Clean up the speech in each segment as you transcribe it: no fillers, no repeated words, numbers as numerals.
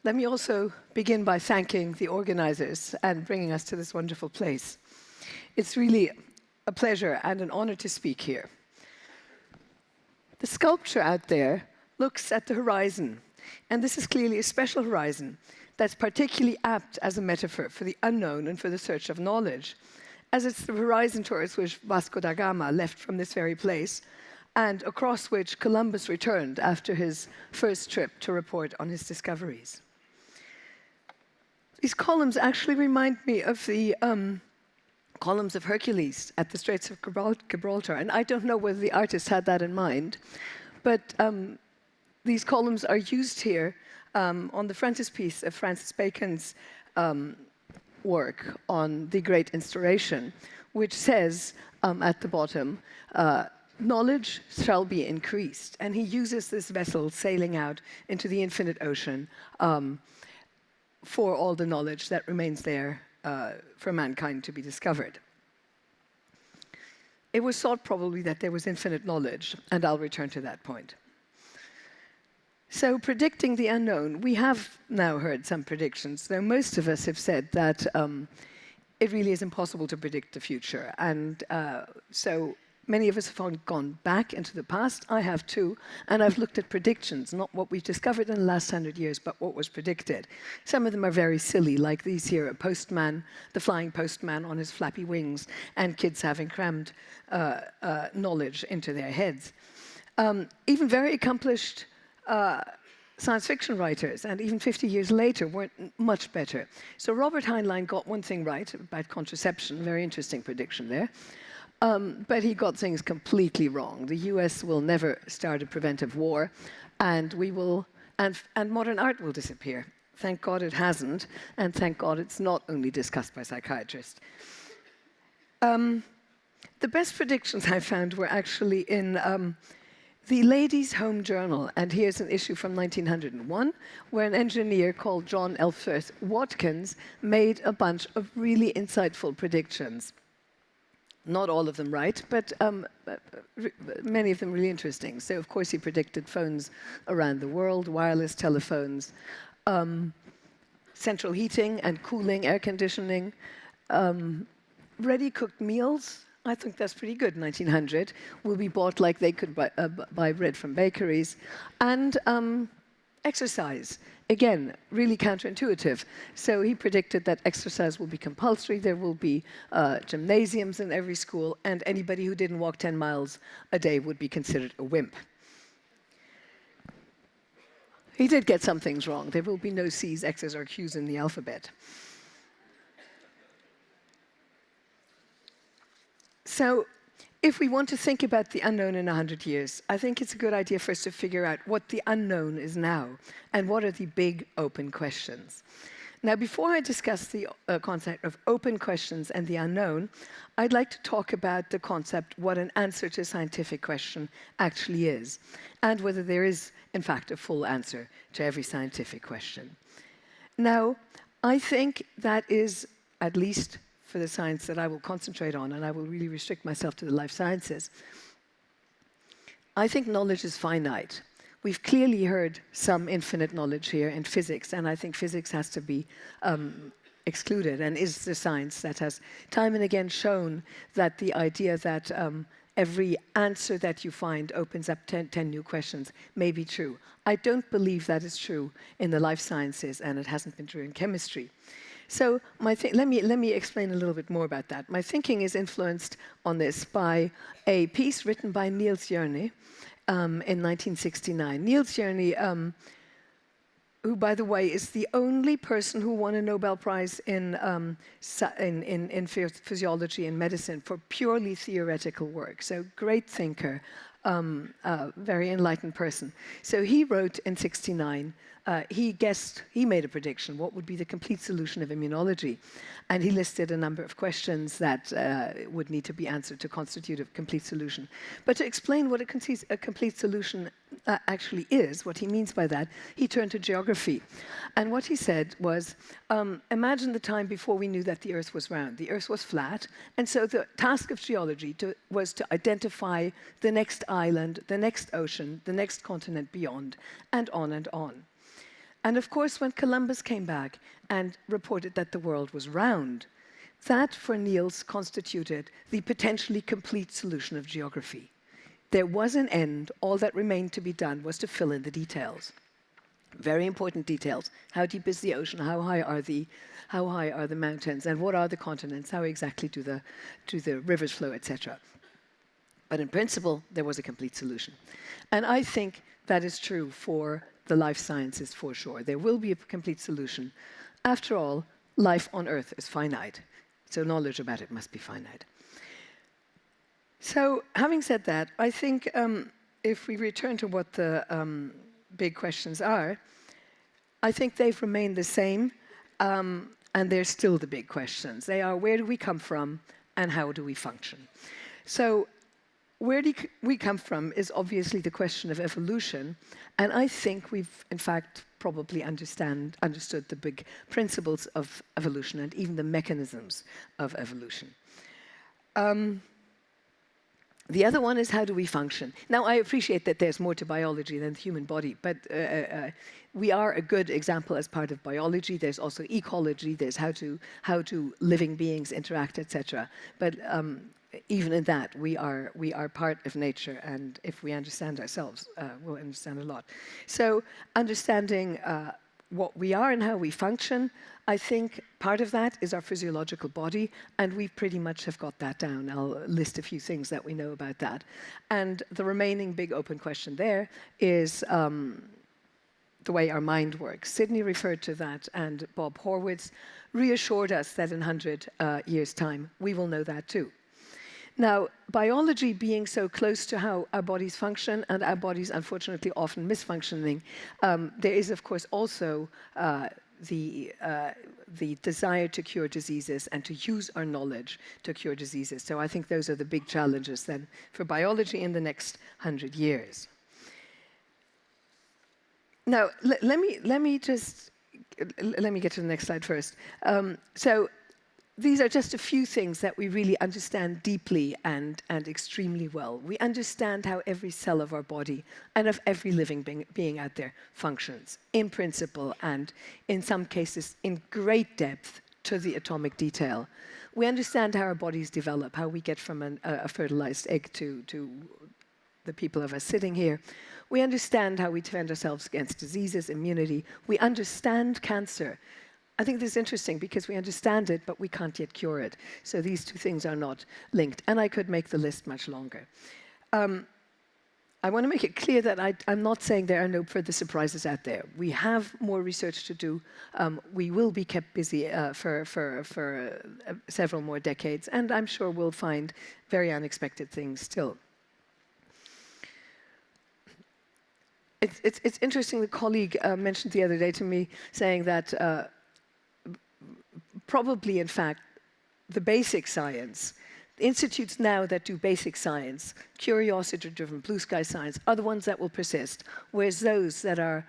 Let me also begin by thanking the organizers and bringing us to this wonderful place. It's really a pleasure and an honor to speak here. The sculpture out there looks at the horizon, and this is clearly a special horizon that's particularly apt as a metaphor for the unknown and for the search of knowledge, as it's the horizon towards which Vasco da Gama left from this very place, and across which Columbus returned after his first trip to report on his discoveries. These columns actually remind me of the columns of Hercules at the Straits of Gibraltar, and I don't know whether the artist had that in mind, but these columns are used here on the frontispiece of Francis Bacon's work on the Great Instauration, which says at the bottom, knowledge shall be increased. And he uses this vessel sailing out into the infinite ocean for all the knowledge that remains there for mankind to be discovered. It was thought probably that there was infinite knowledge, and I'll return to that point. So predicting the unknown, we have now heard some predictions, though most of us have said that it really is impossible to predict the future. And so many of us have gone back into the past. I have too, and I've looked at predictions, not what we've discovered in the last 100 years, but what was predicted. Some of them are very silly, like these here, a postman, the flying postman on his flappy wings, and kids having crammed knowledge into their heads. Even very accomplished science fiction writers, and even 50 years later, weren't much better. So Robert Heinlein got one thing right about contraception, very interesting prediction there. But he got things completely wrong. The US will never start a preventive war, and modern art will disappear. Thank God it hasn't, and thank God it's not only discussed by psychiatrists. The best predictions I found were actually in the Ladies' Home Journal, and here's an issue from 1901, where an engineer called John Elfworth Watkins made a bunch of really insightful predictions. Not all of them right, but many of them really interesting. So, of course, he predicted phones around the world, wireless telephones, central heating and cooling, air conditioning, ready-cooked meals. I think that's pretty good, 1900, will be bought like they could buy bread from bakeries. And exercise, again, really counterintuitive. So he predicted that exercise will be compulsory, there will be gymnasiums in every school, and anybody who didn't walk 10 miles a day would be considered a wimp. He did get some things wrong. There will be no C's, X's, or Q's in the alphabet. So if we want to think about the unknown in 100 years, I think it's a good idea for us to figure out what the unknown is now and what are the big open questions. Now, before I discuss the concept of open questions and the unknown, I'd like to talk about the concept what an answer to a scientific question actually is, and whether there is, in fact, a full answer to every scientific question. Now, I think that is, at least for the science that I will concentrate on, and I will really restrict myself to the life sciences, I think knowledge is finite. We've clearly heard some infinite knowledge here in physics, and I think physics has to be excluded, and is the science that has time and again shown that the idea that every answer that you find opens up 10 new questions may be true. I don't believe that is true in the life sciences, and it hasn't been true in chemistry. So let me explain a little bit more about that. My thinking is influenced on this by a piece written by Niels Jerne in 1969. Niels Jerne, who, by the way, is the only person who won a Nobel Prize in physiology and medicine for purely theoretical work. So great thinker, very enlightened person. So he wrote in 1969, he made a prediction, what would be the complete solution of immunology? And he listed a number of questions that would need to be answered to constitute a complete solution. But to explain what a complete solution actually is, what he means by that, he turned to geography. And what he said was, imagine the time before we knew that the Earth was round. The Earth was flat, and so the task of geology was to identify the next island, the next ocean, the next continent beyond, and on and on. And of course, when Columbus came back and reported that the world was round, that for Niels constituted the potentially complete solution of geography. There was an end. All that remained to be done was to fill in the details. Very important details. How deep is the ocean? How high are the mountains? And what are the continents? How exactly do the rivers flow, etc. But in principle, there was a complete solution. And I think that is true for the life sciences for sure. There will be a complete solution. After all, life on Earth is finite. So knowledge about it must be finite. So having said that, I think if we return to what the big questions are, I think they've remained the same, and they're still the big questions. They are, where do we come from, and how do we function? So where do we come from is obviously the question of evolution, and I think we've, in fact, probably understood the big principles of evolution and even the mechanisms of evolution. The other one is, how do we function? Now, I appreciate that there's more to biology than the human body, but we are a good example as part of biology. There's also ecology. There's how do living beings interact, etc. But even in that, we are part of nature, and if we understand ourselves, we'll understand a lot. So understanding what we are and how we function, I think part of that is our physiological body, and we pretty much have got that down. I'll list a few things that we know about that. And the remaining big open question there is the way our mind works. Sydney referred to that, and Bob Horwitz reassured us that in 100 years' time, we will know that too. Now, biology being so close to how our bodies function, and our bodies unfortunately often misfunctioning, there is of course also the desire to cure diseases and to use our knowledge to cure diseases. So I think those are the big challenges then for biology in the next 100 years. Now, let me get to the next slide first. So these are just a few things that we really understand deeply and extremely well. We understand how every cell of our body and of every living being out there functions, in principle, and in some cases in great depth to the atomic detail. We understand how our bodies develop, how we get from a fertilized egg to the people of us sitting here. We understand how we defend ourselves against diseases, immunity. We understand cancer. I think this is interesting because we understand it, but we can't yet cure it. So these two things are not linked. And I could make the list much longer. I want to make it clear that I'm not saying there are no further surprises out there. We have more research to do. We will be kept busy for several more decades, and I'm sure we'll find very unexpected things still. It's interesting, the colleague mentioned the other day to me, saying that probably, in fact, the basic science, the institutes now that do basic science, curiosity-driven, blue sky science, are the ones that will persist, whereas those that are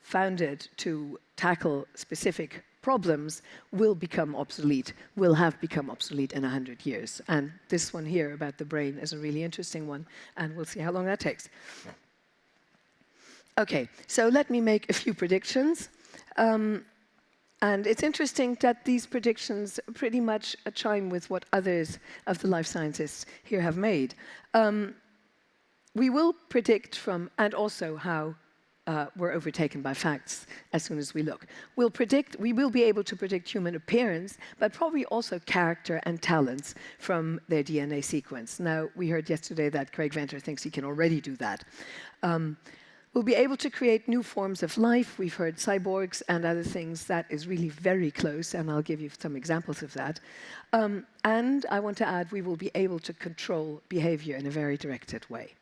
founded to tackle specific problems will become obsolete, will have become obsolete in 100 years. And this one here about the brain is a really interesting one, and we'll see how long that takes. Okay, so let me make a few predictions. And it's interesting that these predictions pretty much chime with what others of the life scientists here have made. We will predict from, and also how we're overtaken by facts as soon as we look. We will be able to predict human appearance, but probably also character and talents from their DNA sequence. Now, we heard yesterday that Craig Venter thinks he can already do that. We'll be able to create new forms of life. We've heard cyborgs and other things. That is really very close, and I'll give you some examples of that. And I want to add, we will be able to control behavior in a very directed way.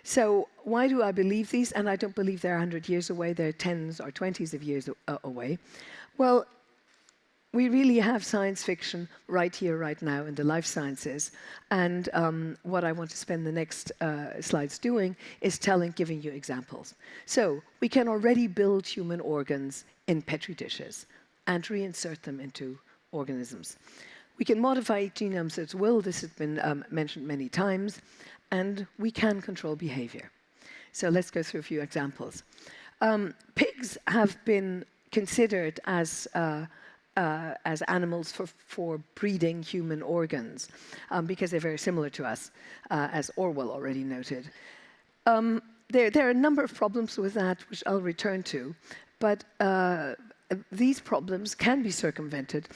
So why do I believe these? And I don't believe they're 100 years away. They're 10s or 20s of years away. Well, we really have science fiction right here, right now in the life sciences. And what I want to spend the next slides doing is giving you examples. So we can already build human organs in Petri dishes and reinsert them into organisms. We can modify genomes at will. This has been mentioned many times. And we can control behavior. So let's go through a few examples. Pigs have been considered as animals for breeding human organs because they're very similar to us, as Orwell already noted. There are a number of problems with that, which I'll return to, but these problems can be circumvented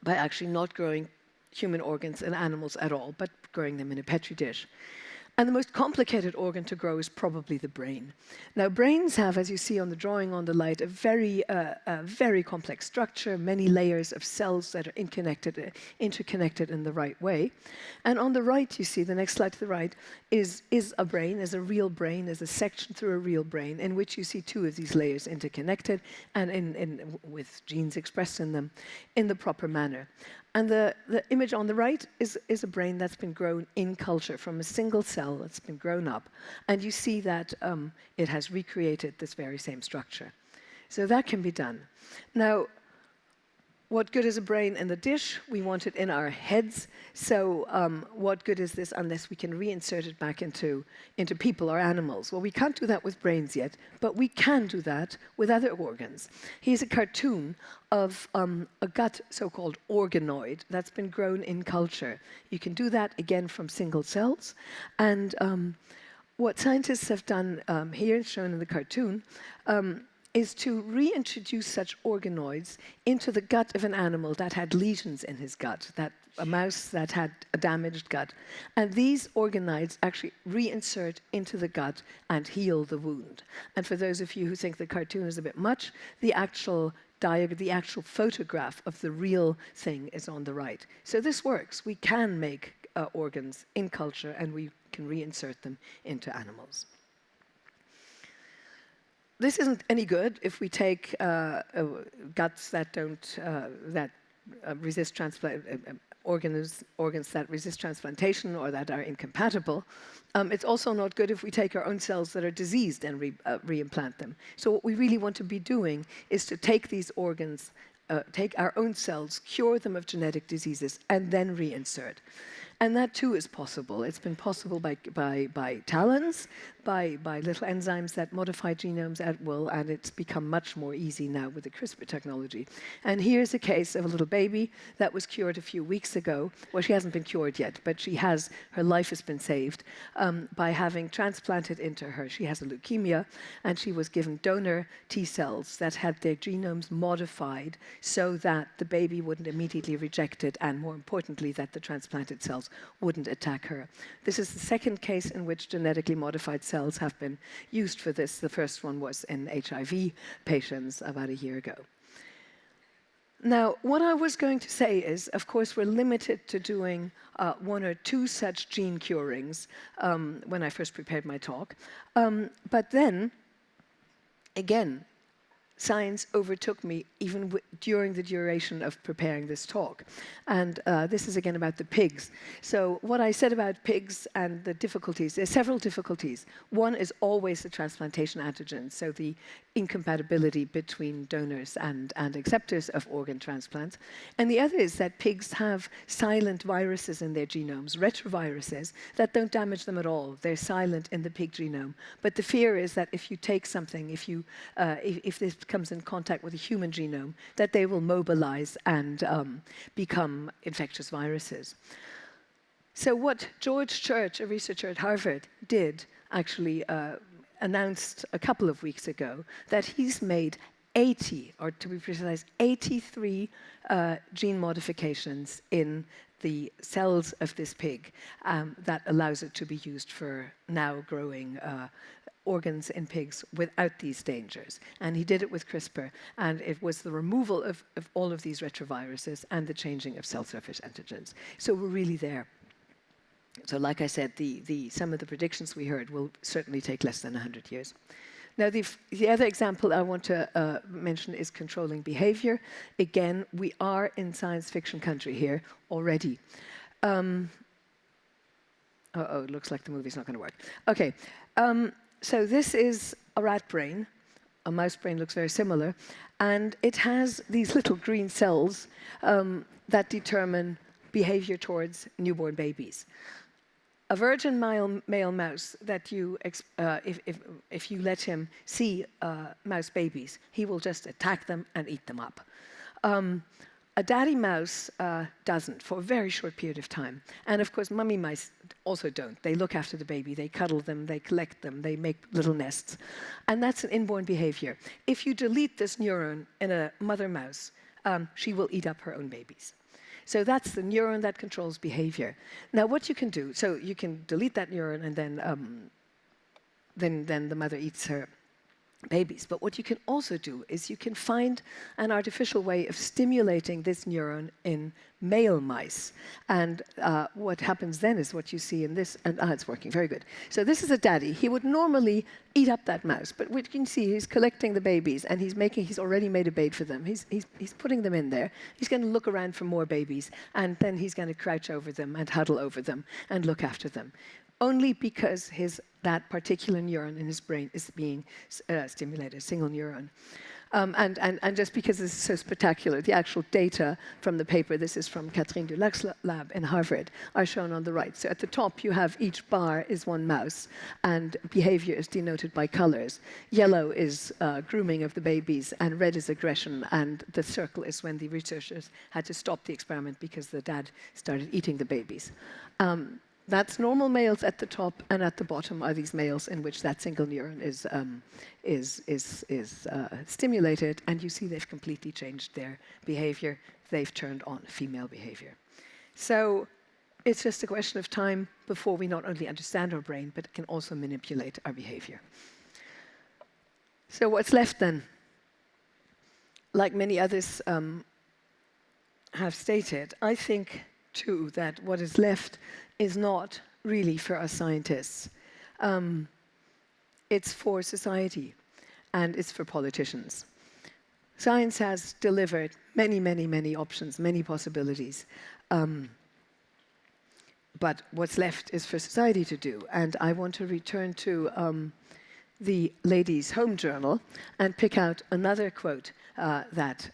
by actually not growing human organs in animals at all, but growing them in a petri dish. And the most complicated organ to grow is probably the brain. Now, brains have, as you see on the drawing on the right, a very complex structure, many layers of cells that are interconnected in the right way. And on the right, you see, the next slide to the right, is a brain, is a real brain, is a section through a real brain, in which you see two of these layers interconnected and with genes expressed in them in the proper manner. And the image on the right is a brain that's been grown in culture from a single cell that's been grown up. And you see that it has recreated this very same structure. So that can be done. Now, what good is a brain in the dish? We want it in our heads. So what good is this unless we can reinsert it back into people or animals? Well, we can't do that with brains yet, but we can do that with other organs. Here's a cartoon of a gut, so-called organoid, that's been grown in culture. You can do that, again, from single cells. And what scientists have done here, shown in the cartoon, is to reintroduce such organoids into the gut of an animal that had lesions in his gut, a mouse that had a damaged gut. And these organoids actually reinsert into the gut and heal the wound. And for those of you who think the cartoon is a bit much, the actual photograph of the real thing is on the right. So this works. We can make organs in culture, and we can reinsert them into animals. This isn't any good if we take guts that don't resist organs that resist transplantation or that are incompatible. It's also not good if we take our own cells that are diseased and reimplant them. So what we really want to be doing is to take these organs, take our own cells, cure them of genetic diseases, and then reinsert. And that too is possible. It's been possible by talons, by little enzymes that modify genomes at will, and it's become much more easy now with the CRISPR technology. And here's a case of a little baby that was cured a few weeks ago. Well, she hasn't been cured yet, but her life has been saved by having transplanted into her. She has a leukemia, and she was given donor T cells that had their genomes modified so that the baby wouldn't immediately reject it, and more importantly, that the transplanted cells wouldn't attack her. This is the second case in which genetically modified cells have been used for this. The first one was in HIV patients about a year ago. Now, what I was going to say is, of course, we're limited to doing one or two such gene curings when I first prepared my talk. But then, again, science overtook me even during the duration of preparing this talk. And this is again about the pigs. So what I said about pigs and the difficulties, there's several difficulties. One is always the transplantation antigens, so the incompatibility between donors and acceptors of organ transplants. And the other is that pigs have silent viruses in their genomes, retroviruses, that don't damage them at all. They're silent in the pig genome. But the fear is that if you take something, if this comes in contact with a human genome, that they will mobilize and become infectious viruses. So what George Church, a researcher at Harvard, did actually announced a couple of weeks ago that he's made 80, or to be precise, 83 gene modifications in the cells of this pig that allows it to be used for now growing organs in pigs without these dangers. And he did it with CRISPR, and it was the removal of all of these retroviruses and the changing of cell surface antigens. So we're really there. So like I said, some of the predictions we heard will certainly take less than 100 years. Now, the other example I want to mention is controlling behavior. Again, we are in science fiction country here already. It looks like the movie's not going to work. Okay. So this is a rat brain. A mouse brain looks very similar. And it has these little green cells that determine behavior towards newborn babies. a virgin male mouse that if you let him see mouse babies, he will just attack them and eat them up. A daddy mouse doesn't for a very short period of time. And of course, mummy mice also don't. They look after the baby, they cuddle them, they collect them, they make little nests. And that's an inborn behavior. If you delete this neuron in a mother mouse, she will eat up her own babies. So that's the neuron that controls behavior. Now, what you can do, so you can delete that neuron and then the mother eats her babies. But what you can also do is you can find an artificial way of stimulating this neuron in male mice. And what happens then is what you see in this, and it's working, very good. So this is a daddy. He would normally eat up that mouse, but what you can see, he's collecting the babies, and he's already made a bait for them. He's putting them in there. He's going to look around for more babies, and then he's going to crouch over them and huddle over them and look after them. Only because that particular neuron in his brain is being stimulated, a single neuron. And just because this is so spectacular, the actual data from the paper, this is from Catherine Dulac's lab in Harvard, are shown on the right. So at the top, you have each bar is one mouse, and behavior is denoted by colors. Yellow is grooming of the babies, and red is aggression, and the circle is when the researchers had to stop the experiment because the dad started eating the babies. That's normal males at the top, and at the bottom are these males in which that single neuron is stimulated, and you see they've completely changed their behavior. They've turned on female behavior. So it's just a question of time before we not only understand our brain, but can also manipulate our behavior. So what's left then? Like many others have stated, I think too that what is left is not really for us scientists. It's for society, and it's for politicians. Science has delivered many, many, many options, many possibilities. But what's left is for society to do. And I want to return to the Ladies' Home Journal and pick out another quote that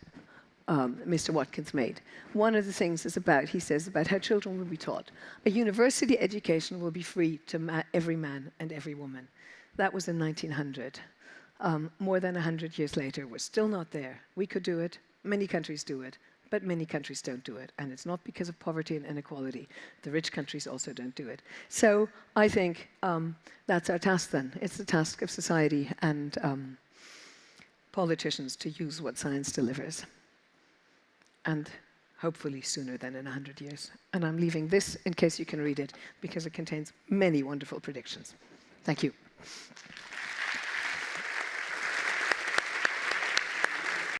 Mr. Watkins made. One of the things is he says about how children will be taught. A university education will be free to every man and every woman. That was in 1900. More than 100 years later, we're still not there. We could do it. Many countries do it. But many countries don't do it. And it's not because of poverty and inequality. The rich countries also don't do it. So I think that's our task then. It's the task of society and politicians to use what science delivers. And hopefully sooner than in 100 years. And I'm leaving this in case you can read it, because it contains many wonderful predictions. Thank you.